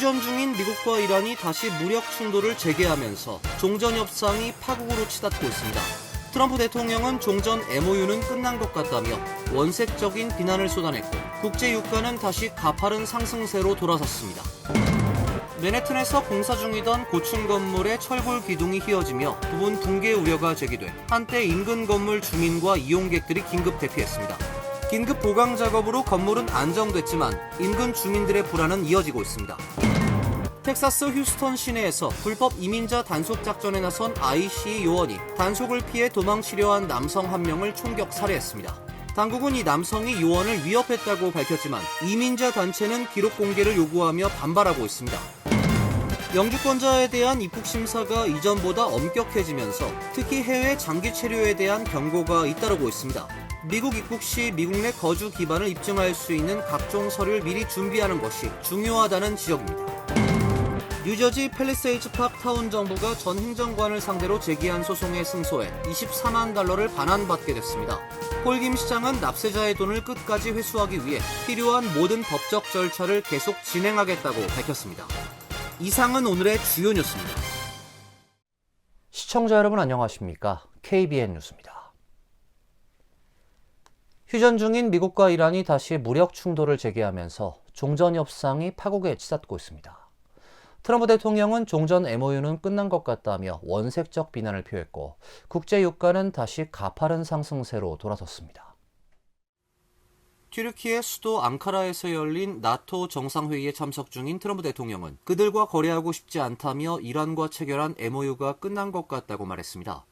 휴전 중인 미국과 이란이 다시 무력 충돌을 재개하면서 종전 협상이 파국으로 치닫고 있습니다. 트럼프 대통령은 종전 MOU는 끝난 것 같다며 원색적인 비난을 쏟아냈고 국제 유가는 다시 가파른 상승세로 돌아섰습니다. 맨해튼에서 공사 중이던 고층 건물의 철골 기둥이 휘어지며 부분 붕괴 우려가 제기돼 한때 인근 건물 주민과 이용객들이 긴급 대피했습니다. 긴급 보강 작업으로 건물은 안정됐지만 인근 주민들의 불안은 이어지고 있습니다. 텍사스 휴스턴 시내에서 불법 이민자 단속 작전에 나선 IC 요원이 단속을 피해 도망치려 한 남성 한 명을 총격 살해했습니다. 당국은 이 남성이 요원을 위협했다고 밝혔지만 이민자 단체는 기록 공개를 요구하며 반발하고 있습니다. 영주권자에 대한 입국 심사가 이전보다 엄격해지면서 특히 해외 장기 체류에 대한 경고가 잇따르고 있습니다. 미국 입국 시 미국 내 거주 기반을 입증할 수 있는 각종 서류를 미리 준비하는 것이 중요하다는 지적입니다. 뉴저지 팰리세이드 파크 타운 정부가 전 행정관을 상대로 제기한 소송에 승소해 24만 달러를 반환받게 됐습니다. 폴 김 시장은 납세자의 돈을 끝까지 회수하기 위해 필요한 모든 법적 절차를 계속 진행하겠다고 밝혔습니다. 이상은 오늘의 주요 뉴스입니다. 시청자 여러분 안녕하십니까? KBN 뉴스입니다. 휴전 중인 미국과 이란이 다시 무력 충돌을 재개하면서 종전 협상이 파국에 치닫고 있습니다. 트럼프 대통령은 종전 MOU는 끝난 것 같다며 원색적 비난을 표했고 국제 유가는 다시 가파른 상승세로 돌아섰습니다. 튀르키예 수도 앙카라에서 열린 나토 정상회의에 참석 중인 트럼프 대통령은 그들과 거래하고 싶지 않다며 이란과 체결한 MOU가 끝난 것 같다고 말했습니다.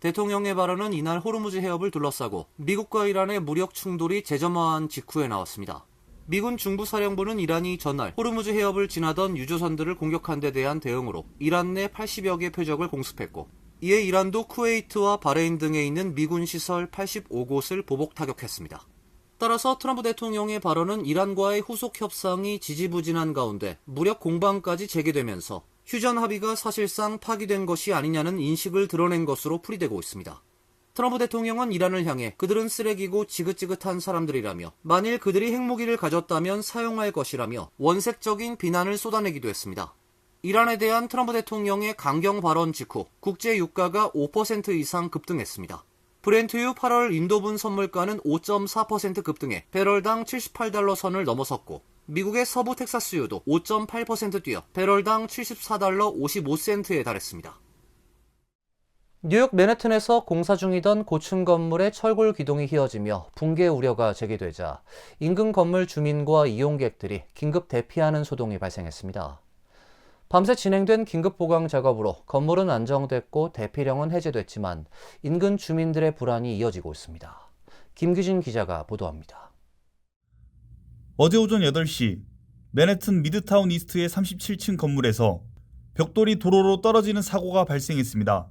대통령의 발언은 이날 호르무즈 해협을 둘러싸고 미국과 이란의 무력 충돌이 재점화한 직후에 나왔습니다. 미군 중부사령부는 이란이 전날 호르무즈 해협을 지나던 유조선들을 공격한 데 대한 대응으로 이란 내 80여 개 표적을 공습했고 이에 이란도 쿠웨이트와 바레인 등에 있는 미군 시설 85곳을 보복 타격했습니다. 따라서 트럼프 대통령의 발언은 이란과의 후속 협상이 지지부진한 가운데 무력 공방까지 재개되면서 휴전 합의가 사실상 파기된 것이 아니냐는 인식을 드러낸 것으로 풀이되고 있습니다. 트럼프 대통령은 이란을 향해 그들은 쓰레기고 지긋지긋한 사람들이라며 만일 그들이 핵무기를 가졌다면 사용할 것이라며 원색적인 비난을 쏟아내기도 했습니다. 이란에 대한 트럼프 대통령의 강경 발언 직후 국제 유가가 5% 이상 급등했습니다. 브렌트유 8월 인도분 선물가는 5.4% 급등해 배럴당 78달러 선을 넘어섰고 미국의 서부 텍사스유도 5.8% 뛰어 배럴당 74달러 55센트에 달했습니다. 뉴욕 맨해튼에서 공사 중이던 고층 건물의 철골 기둥이 휘어지며 붕괴 우려가 제기되자 인근 건물 주민과 이용객들이 긴급 대피하는 소동이 발생했습니다. 밤새 진행된 긴급 보강 작업으로 건물은 안정됐고 대피령은 해제됐지만 인근 주민들의 불안이 이어지고 있습니다. 김규진 기자가 보도합니다. 어제 오전 8시 맨해튼 미드타운 이스트의 37층 건물에서 벽돌이 도로로 떨어지는 사고가 발생했습니다.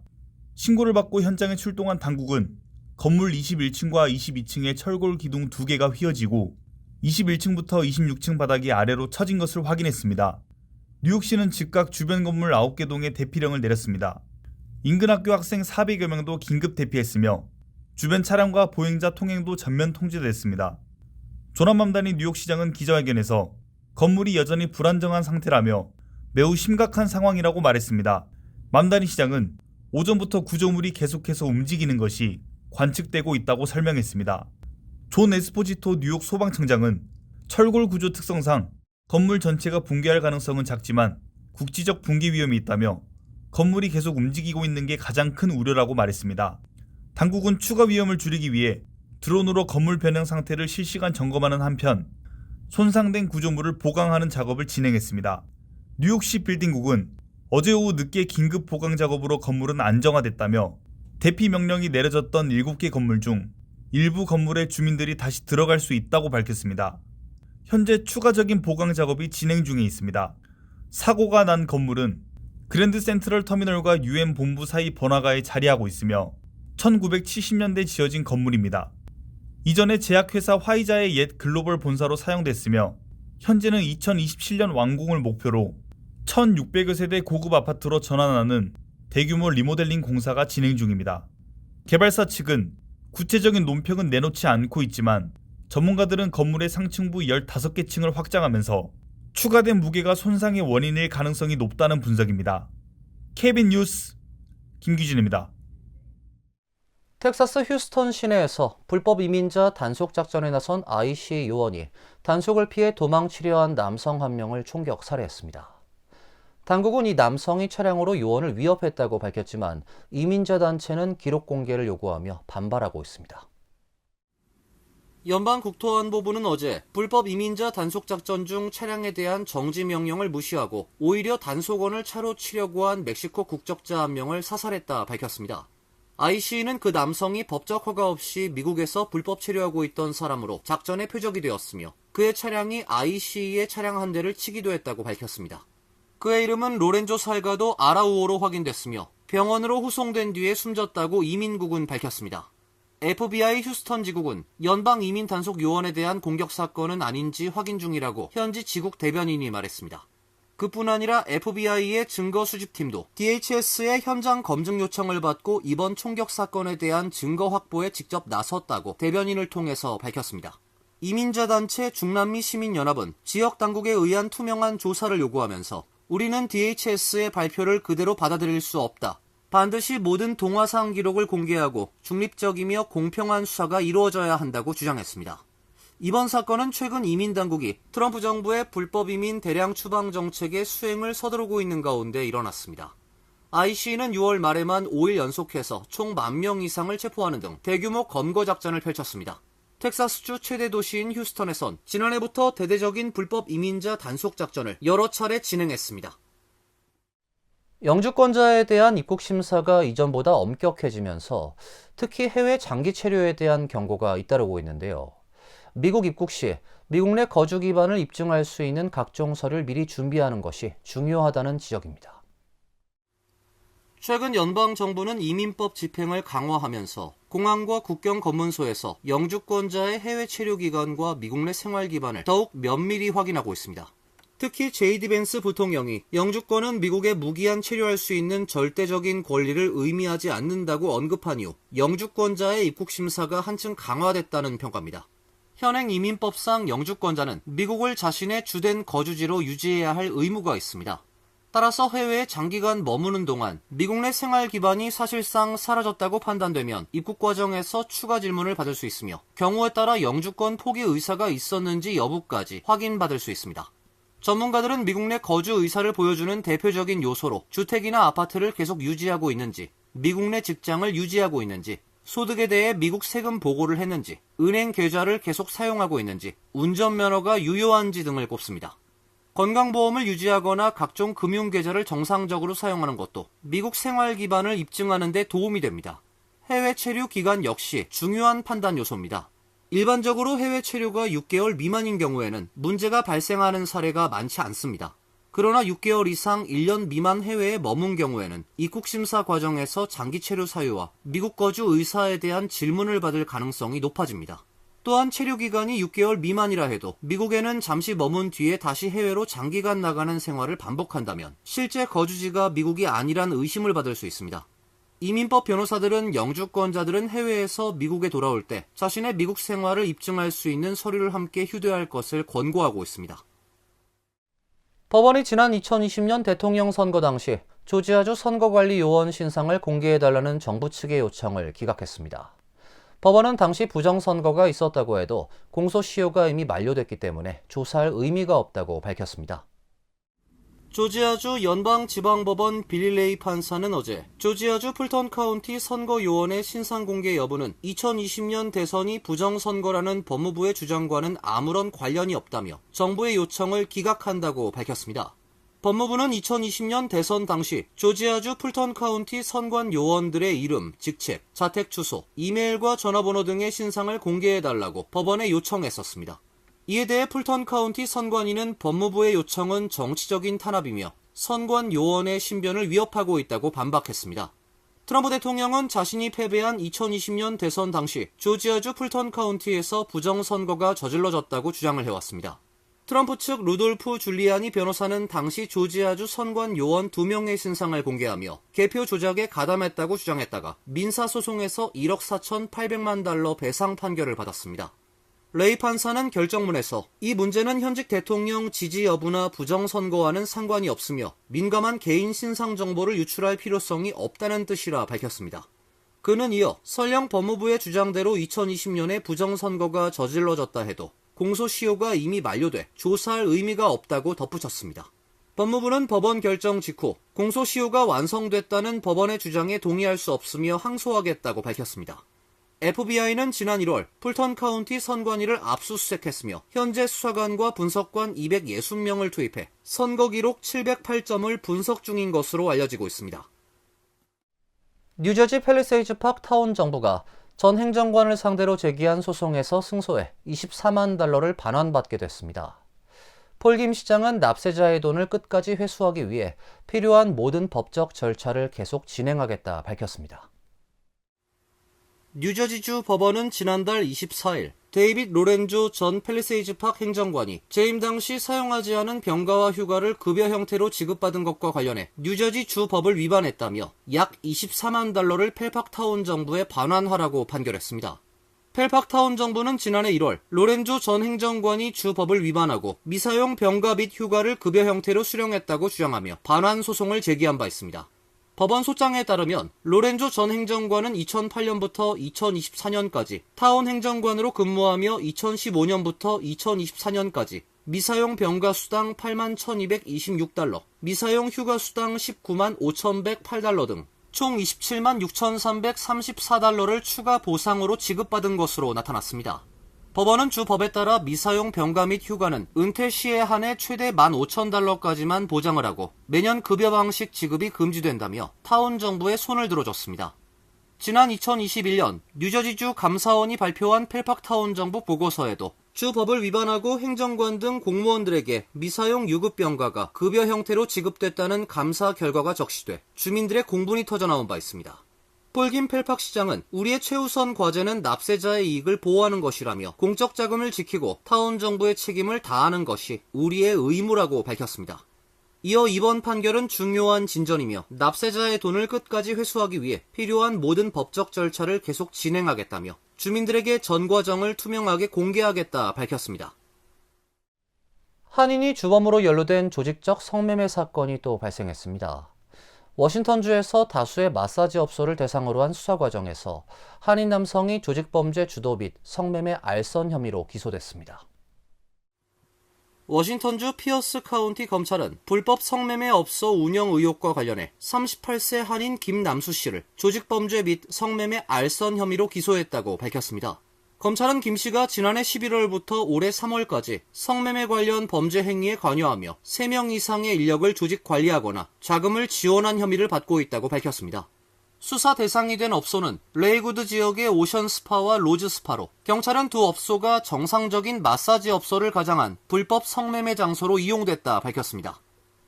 신고를 받고 현장에 출동한 당국은 건물 21층과 22층의 철골 기둥 2개가 휘어지고 21층부터 26층 바닥이 아래로 처진 것을 확인했습니다. 뉴욕시는 즉각 주변 건물 9개 동에 대피령을 내렸습니다. 인근 학교 학생 400여 명도 긴급 대피했으며 주변 차량과 보행자 통행도 전면 통제됐습니다. 조남 맘다니 뉴욕시장은 기자회견에서 건물이 여전히 불안정한 상태라며 매우 심각한 상황이라고 말했습니다. 맘다니 시장은 오전부터 구조물이 계속해서 움직이는 것이 관측되고 있다고 설명했습니다. 존 에스포지토 뉴욕 소방청장은 철골 구조 특성상 건물 전체가 붕괴할 가능성은 작지만 국지적 붕괴 위험이 있다며 건물이 계속 움직이고 있는 게 가장 큰 우려라고 말했습니다. 당국은 추가 위험을 줄이기 위해 드론으로 건물 변형 상태를 실시간 점검하는 한편 손상된 구조물을 보강하는 작업을 진행했습니다. 뉴욕시 빌딩국은 어제 오후 늦게 긴급 보강 작업으로 건물은 안정화됐다며 대피 명령이 내려졌던 7개 건물 중 일부 건물의 주민들이 다시 들어갈 수 있다고 밝혔습니다. 현재 추가적인 보강 작업이 진행 중에 있습니다. 사고가 난 건물은 그랜드 센트럴 터미널과 UN 본부 사이 번화가에 자리하고 있으며 1970년대 지어진 건물입니다. 이전에 제약회사 화이자의 옛 글로벌 본사로 사용됐으며 현재는 2027년 완공을 목표로 1600여 세대 고급 아파트로 전환하는 대규모 리모델링 공사가 진행 중입니다. 개발사 측은 구체적인 논평은 내놓지 않고 있지만 전문가들은 건물의 상층부 15개 층을 확장하면서 추가된 무게가 손상의 원인일 가능성이 높다는 분석입니다. KBS 뉴스 김규진입니다. 텍사스 휴스턴 시내에서 불법 이민자 단속 작전에 나선 IC 요원이 단속을 피해 도망치려 한 남성 한 명을 총격 살해했습니다. 당국은 이 남성이 차량으로 요원을 위협했다고 밝혔지만 이민자 단체는 기록 공개를 요구하며 반발하고 있습니다. 연방국토안보부는 어제 불법 이민자 단속 작전 중 차량에 대한 정지 명령을 무시하고 오히려 단속원을 차로 치려고 한 멕시코 국적자 한 명을 사살했다 밝혔습니다. IC는 그 남성이 법적 허가 없이 미국에서 불법 체류하고 있던 사람으로 작전의 표적이 되었으며 그의 차량이 IC의 차량 한 대를 치기도 했다고 밝혔습니다. 그의 이름은 로렌조 살가도 아라우오로 확인됐으며 병원으로 후송된 뒤에 숨졌다고 이민국은 밝혔습니다. FBI 휴스턴 지국은 연방 이민 단속 요원에 대한 공격 사건은 아닌지 확인 중이라고 현지 지국 대변인이 말했습니다. 그뿐 아니라 FBI의 증거 수집팀도 DHS의 현장 검증 요청을 받고 이번 총격 사건에 대한 증거 확보에 직접 나섰다고 대변인을 통해서 밝혔습니다. 이민자 단체 중남미 시민연합은 지역 당국에 의한 투명한 조사를 요구하면서 우리는 DHS의 발표를 그대로 받아들일 수 없다. 반드시 모든 동화상 기록을 공개하고 중립적이며 공평한 수사가 이루어져야 한다고 주장했습니다. 이번 사건은 최근 이민당국이 트럼프 정부의 불법 이민 대량 추방 정책의 수행을 서두르고 있는 가운데 일어났습니다. IC는 6월 말에만 5일 연속해서 총 10,000명 이상을 체포하는 등 대규모 검거 작전을 펼쳤습니다. 텍사스주 최대 도시인 휴스턴에선 지난해부터 대대적인 불법 이민자 단속 작전을 여러 차례 진행했습니다. 영주권자에 대한 입국 심사가 이전보다 엄격해지면서 특히 해외 장기 체류에 대한 경고가 잇따르고 있는데요. 미국 입국 시 미국 내 거주 기반을 입증할 수 있는 각종 서류를 미리 준비하는 것이 중요하다는 지적입니다. 최근 연방정부는 이민법 집행을 강화하면서 공항과 국경 검문소에서 영주권자의 해외 체류 기간과 미국 내 생활 기반을 더욱 면밀히 확인하고 있습니다. 특히 제이디 벤스 부통령이 영주권은 미국에 무기한 체류할 수 있는 절대적인 권리를 의미하지 않는다고 언급한 이후 영주권자의 입국 심사가 한층 강화됐다는 평가입니다. 현행 이민법상 영주권자는 미국을 자신의 주된 거주지로 유지해야 할 의무가 있습니다. 따라서 해외에 장기간 머무는 동안 미국 내 생활 기반이 사실상 사라졌다고 판단되면 입국 과정에서 추가 질문을 받을 수 있으며 경우에 따라 영주권 포기 의사가 있었는지 여부까지 확인받을 수 있습니다. 전문가들은 미국 내 거주 의사를 보여주는 대표적인 요소로 주택이나 아파트를 계속 유지하고 있는지, 미국 내 직장을 유지하고 있는지, 소득에 대해 미국 세금 보고를 했는지, 은행 계좌를 계속 사용하고 있는지, 운전면허가 유효한지 등을 꼽습니다. 건강보험을 유지하거나 각종 금융계좌를 정상적으로 사용하는 것도 미국 생활 기반을 입증하는 데 도움이 됩니다. 해외 체류 기간 역시 중요한 판단 요소입니다. 일반적으로 해외 체류가 6개월 미만인 경우에는 문제가 발생하는 사례가 많지 않습니다. 그러나 6개월 이상 1년 미만 해외에 머문 경우에는 입국 심사 과정에서 장기 체류 사유와 미국 거주 의사에 대한 질문을 받을 가능성이 높아집니다. 또한 체류 기간이 6개월 미만이라 해도 미국에는 잠시 머문 뒤에 다시 해외로 장기간 나가는 생활을 반복한다면 실제 거주지가 미국이 아니란 의심을 받을 수 있습니다. 이민법 변호사들은 영주권자들은 해외에서 미국에 돌아올 때 자신의 미국 생활을 입증할 수 있는 서류를 함께 휴대할 것을 권고하고 있습니다. 법원이 지난 2020년 대통령 선거 당시 조지아주 선거관리 요원 신상을 공개해달라는 정부 측의 요청을 기각했습니다. 법원은 당시 부정선거가 있었다고 해도 공소시효가 이미 만료됐기 때문에 조사할 의미가 없다고 밝혔습니다. 조지아주 연방지방법원 빌리 레이 판사는 어제 조지아주 풀턴 카운티 선거요원의 신상 공개 여부는 2020년 대선이 부정선거라는 법무부의 주장과는 아무런 관련이 없다며 정부의 요청을 기각한다고 밝혔습니다. 법무부는 2020년 대선 당시 조지아주 풀턴 카운티 선관 요원들의 이름, 직책, 자택 주소, 이메일과 전화번호 등의 신상을 공개해달라고 법원에 요청했었습니다. 이에 대해 풀턴 카운티 선관위는 법무부의 요청은 정치적인 탄압이며 선관 요원의 신변을 위협하고 있다고 반박했습니다. 트럼프 대통령은 자신이 패배한 2020년 대선 당시 조지아주 풀턴 카운티에서 부정선거가 저질러졌다고 주장을 해왔습니다. 트럼프 측 루돌프 줄리아니 변호사는 당시 조지아주 선관 요원 2명의 신상을 공개하며 개표 조작에 가담했다고 주장했다가 민사소송에서 1억 4,800만 달러 배상 판결을 받았습니다. 레이 판사는 결정문에서 이 문제는 현직 대통령 지지 여부나 부정선거와는 상관이 없으며 민감한 개인 신상 정보를 유출할 필요성이 없다는 뜻이라 밝혔습니다. 그는 이어 설령 법무부의 주장대로 2020년에 부정선거가 저질러졌다 해도 공소시효가 이미 만료돼 조사할 의미가 없다고 덧붙였습니다. 법무부는 법원 결정 직후 공소시효가 완성됐다는 법원의 주장에 동의할 수 없으며 항소하겠다고 밝혔습니다. FBI는 지난 1월 풀턴 카운티 선관위를 압수수색했으며 현재 수사관과 분석관 260명을 투입해 선거 기록 708점을 분석 중인 것으로 알려지고 있습니다. 뉴저지 팰리세이즈 팍 타운 정부가 전 행정관을 상대로 제기한 소송에서 승소해 24만 달러를 반환받게 됐습니다. 폴 김 시장은 납세자의 돈을 끝까지 회수하기 위해 필요한 모든 법적 절차를 계속 진행하겠다 밝혔습니다. 뉴저지주 법원은 지난달 24일 데이빗 로렌조 전 팰리세이즈 팍 행정관이 재임 당시 사용하지 않은 병가와 휴가를 급여 형태로 지급받은 것과 관련해 뉴저지 주 법을 위반했다며 약 24만 달러를 펠팍타운 정부에 반환하라고 판결했습니다. 펠팍타운 정부는 지난해 1월 로렌조 전 행정관이 주 법을 위반하고 미사용 병가 및 휴가를 급여 형태로 수령했다고 주장하며 반환 소송을 제기한 바 있습니다. 법원 소장에 따르면 로렌조 전 행정관은 2008년부터 2024년까지 타운 행정관으로 근무하며 2015년부터 2024년까지 미사용 병가 수당 8만 1,226달러, 미사용 휴가 수당 19만 5,108달러 등 총 27만 6,334달러를 추가 보상으로 지급받은 것으로 나타났습니다. 법원은 주 법에 따라 미사용 병가 및 휴가는 은퇴 시에 한해 최대 15,000달러까지만 보장을 하고 매년 급여 방식 지급이 금지된다며 타운 정부에 손을 들어줬습니다. 지난 2021년 뉴저지주 감사원이 발표한 펠팍타운 정부 보고서에도 주 법을 위반하고 행정관 등 공무원들에게 미사용 유급 병가가 급여 형태로 지급됐다는 감사 결과가 적시돼 주민들의 공분이 터져나온 바 있습니다. 폴 김 펠팍 시장은 우리의 최우선 과제는 납세자의 이익을 보호하는 것이라며 공적 자금을 지키고 타운 정부의 책임을 다하는 것이 우리의 의무라고 밝혔습니다. 이어 이번 판결은 중요한 진전이며 납세자의 돈을 끝까지 회수하기 위해 필요한 모든 법적 절차를 계속 진행하겠다며 주민들에게 전 과정을 투명하게 공개하겠다 밝혔습니다. 한인이 주범으로 연루된 조직적 성매매 사건이 또 발생했습니다. 워싱턴주에서 다수의 마사지 업소를 대상으로 한 수사 과정에서 한인 남성이 조직범죄 주도 및 성매매 알선 혐의로 기소됐습니다. 워싱턴주 피어스 카운티 검찰은 불법 성매매 업소 운영 의혹과 관련해 38세 한인 김남수 씨를 조직범죄 및 성매매 알선 혐의로 기소했다고 밝혔습니다. 검찰은 김 씨가 지난해 11월부터 올해 3월까지 성매매 관련 범죄 행위에 관여하며 3명 이상의 인력을 조직 관리하거나 자금을 지원한 혐의를 받고 있다고 밝혔습니다. 수사 대상이 된 업소는 레이구드 지역의 오션 스파와 로즈 스파로 경찰은 두 업소가 정상적인 마사지 업소를 가장한 불법 성매매 장소로 이용됐다 밝혔습니다.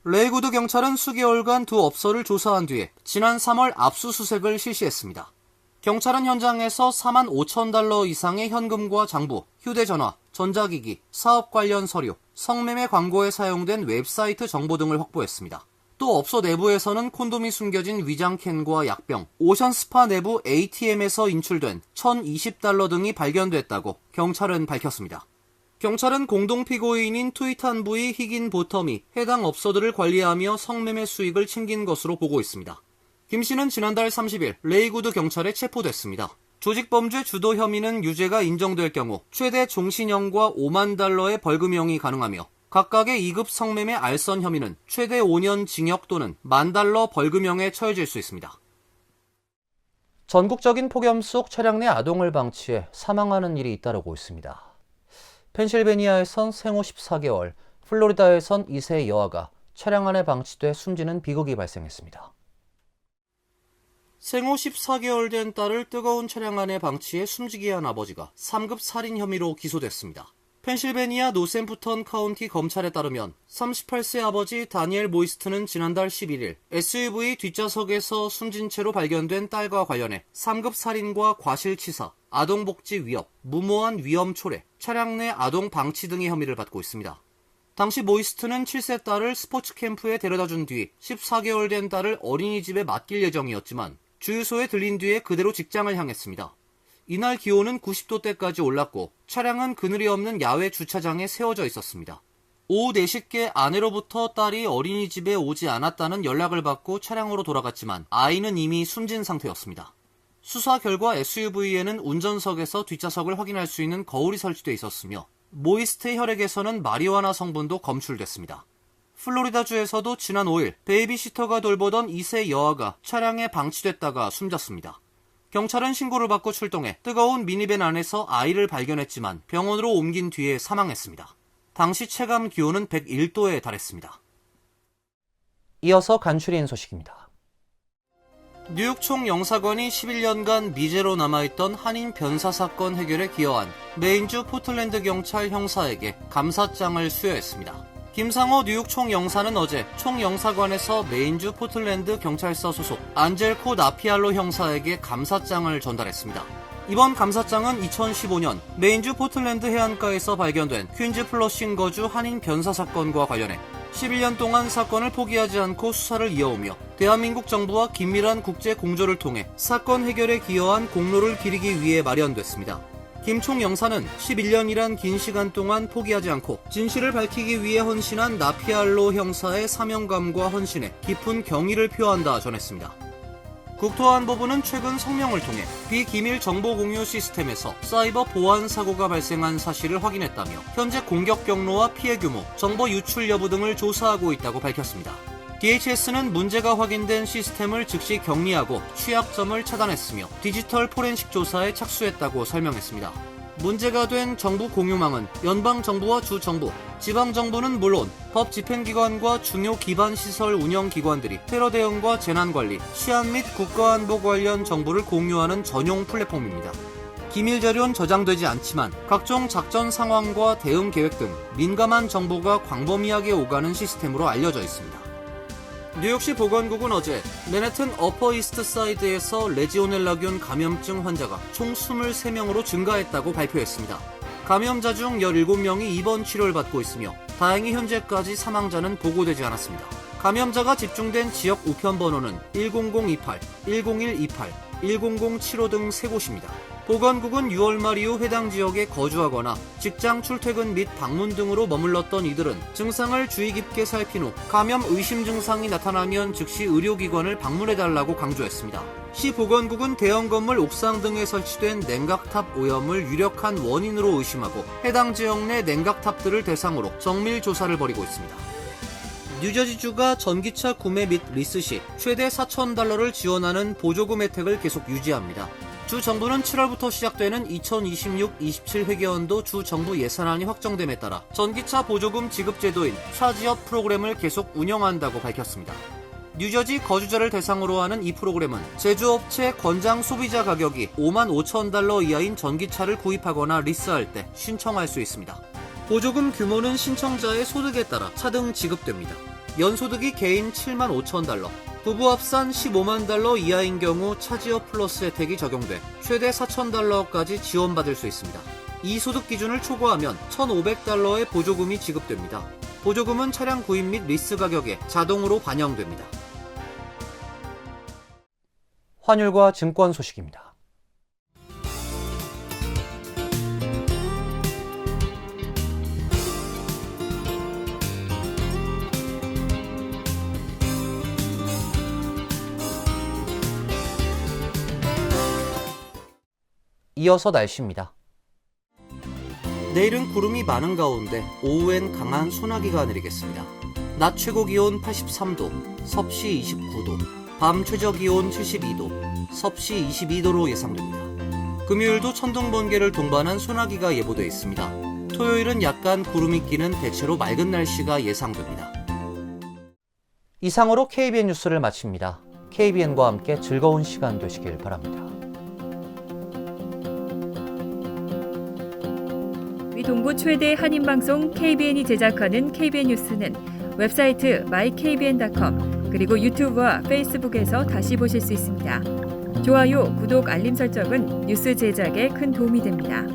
레이구드 경찰은 수개월간 두 업소를 조사한 뒤에 지난 3월 압수수색을 실시했습니다. 경찰은 현장에서 4만 5천 달러 이상의 현금과 장부, 휴대전화, 전자기기, 사업 관련 서류, 성매매 광고에 사용된 웹사이트 정보 등을 확보했습니다. 또 업소 내부에서는 콘돔이 숨겨진 위장캔과 약병, 오션스파 내부 ATM에서 인출된 1,020달러 등이 발견됐다고 경찰은 밝혔습니다. 경찰은 공동 피고인인 트윗한 부의 희긴 보텀이 해당 업소들을 관리하며 성매매 수익을 챙긴 것으로 보고 있습니다. 김 씨는 지난달 30일 레이구드 경찰에 체포됐습니다. 조직범죄 주도 혐의는 유죄가 인정될 경우 최대 종신형과 5만 달러의 벌금형이 가능하며 각각의 2급 성매매 알선 혐의는 최대 5년 징역 또는 10,000달러 벌금형에 처해질 수 있습니다. 전국적인 폭염 속 차량 내 아동을 방치해 사망하는 일이 잇따르고 있습니다. 펜실베니아에선 생후 14개월, 플로리다에선 2세 여아가 차량 안에 방치돼 숨지는 비극이 발생했습니다. 생후 14개월 된 딸을 뜨거운 차량 안에 방치해 숨지게 한 아버지가 3급 살인 혐의로 기소됐습니다. 펜실베니아 노샘프턴 카운티 검찰에 따르면 38세 아버지 다니엘 모이스트는 지난달 11일 SUV 뒷좌석에서 숨진 채로 발견된 딸과 관련해 3급 살인과 과실치사, 아동복지 위협, 무모한 위험 초래, 차량 내 아동 방치 등의 혐의를 받고 있습니다. 당시 모이스트는 7세 딸을 스포츠 캠프에 데려다 준 뒤 14개월 된 딸을 어린이집에 맡길 예정이었지만 주유소에 들린 뒤에 그대로 직장을 향했습니다. 이날 기온은 90도대까지 올랐고 차량은 그늘이 없는 야외 주차장에 세워져 있었습니다. 오후 4시께 아내로부터 딸이 어린이집에 오지 않았다는 연락을 받고 차량으로 돌아갔지만 아이는 이미 숨진 상태였습니다. 수사 결과 SUV에는 운전석에서 뒷좌석을 확인할 수 있는 거울이 설치돼 있었으며 모이스트 혈액에서는 마리화나 성분도 검출됐습니다. 플로리다주에서도 지난 5일 베이비시터가 돌보던 2세 여아가 차량에 방치됐다가 숨졌습니다. 경찰은 신고를 받고 출동해 뜨거운 미니밴 안에서 아이를 발견했지만 병원으로 옮긴 뒤에 사망했습니다. 당시 체감 기온은 101도에 달했습니다. 이어서 간추린 소식입니다. 뉴욕 총영사관이 11년간 미제로 남아있던 한인 변사 사건 해결에 기여한 메인주 포틀랜드 경찰 형사에게 감사장을 수여했습니다. 김상호 뉴욕 총영사는 어제 총영사관에서 메인주 포틀랜드 경찰서 소속 안젤코 나피알로 형사에게 감사장을 전달했습니다. 이번 감사장은 2015년 메인주 포틀랜드 해안가에서 발견된 퀸즈 플러싱 거주 한인 변사 사건과 관련해 11년 동안 사건을 포기하지 않고 수사를 이어오며 대한민국 정부와 긴밀한 국제 공조를 통해 사건 해결에 기여한 공로를 기리기 위해 마련됐습니다. 김 총영사는 11년이란 긴 시간 동안 포기하지 않고 진실을 밝히기 위해 헌신한 나피알로 형사의 사명감과 헌신에 깊은 경의를 표한다 전했습니다. 국토안보부는 최근 성명을 통해 비기밀 정보 공유 시스템에서 사이버 보안 사고가 발생한 사실을 확인했다며 현재 공격 경로와 피해 규모, 정보 유출 여부 등을 조사하고 있다고 밝혔습니다. DHS는 문제가 확인된 시스템을 즉시 격리하고 취약점을 차단했으며 디지털 포렌식 조사에 착수했다고 설명했습니다. 문제가 된 정부 공유망은 연방정부와 주정부, 지방정부는 물론 법 집행기관과 중요 기반시설 운영기관들이 테러 대응과 재난관리, 치안 및 국가안보 관련 정보를 공유하는 전용 플랫폼입니다. 기밀 자료는 저장되지 않지만 각종 작전 상황과 대응 계획 등 민감한 정보가 광범위하게 오가는 시스템으로 알려져 있습니다. 뉴욕시 보건국은 어제 맨해튼 어퍼 이스트 사이드에서 레지오넬라균 감염증 환자가 총 23명으로 증가했다고 발표했습니다. 감염자 중 17명이 입원 치료를 받고 있으며 다행히 현재까지 사망자는 보고되지 않았습니다. 감염자가 집중된 지역 우편번호는 10028, 10128, 10075 등 3곳입니다. 보건국은 6월 말 이후 해당 지역에 거주하거나 직장 출퇴근 및 방문 등으로 머물렀던 이들은 증상을 주의 깊게 살핀 후 감염 의심 증상이 나타나면 즉시 의료기관을 방문해달라고 강조했습니다. 시 보건국은 대형 건물 옥상 등에 설치된 냉각탑 오염을 유력한 원인으로 의심하고 해당 지역 내 냉각탑들을 대상으로 정밀 조사를 벌이고 있습니다. 뉴저지주가 전기차 구매 및 리스 시 최대 $4,000를 지원하는 보조금 혜택을 계속 유지합니다. 주 정부는 7월부터 시작되는 2026-27 회계연도 주 정부 예산안이 확정됨에 따라 전기차 보조금 지급 제도인 차지업 프로그램을 계속 운영한다고 밝혔습니다. 뉴저지 거주자를 대상으로 하는 이 프로그램은 제조업체 권장 소비자 가격이 $55,000 이하인 전기차를 구입하거나 리스할 때 신청할 수 있습니다. 보조금 규모는 신청자의 소득에 따라 차등 지급됩니다. 연소득이 개인 $75,000, 부부 합산 $150,000 이하인 경우 차지업 플러스 혜택이 적용돼 최대 $4,000까지 지원받을 수 있습니다. 이 소득 기준을 초과하면 $1,500의 보조금이 지급됩니다. 보조금은 차량 구입 및 리스 가격에 자동으로 반영됩니다. 환율과 증권 소식입니다. 이어서 날씨입니다. 내일은 구름이 많은 가운데 오후엔 강한 소나기가 내리겠습니다. 낮 최고 기온 83도, 섭씨 29도, 밤 최저 기온 72도, 섭씨 22도로 예상됩니다. 금요일도 천둥 번개를 동반한 소나기가 예보되어 있습니다. 토요일은 약간 구름이 끼는 대체로 맑은 날씨가 예상됩니다. 이상으로 KBN 뉴스를 마칩니다. KBN과 함께 즐거운 시간 되시길 바랍니다. 동부 최대 한인방송 KBN이 제작하는 KBN 뉴스는 웹사이트 mykbn.com 그리고 유튜브와 페이스북에서 다시 보실 수 있습니다. 좋아요, 구독, 알림 설정은 뉴스 제작에 큰 도움이 됩니다.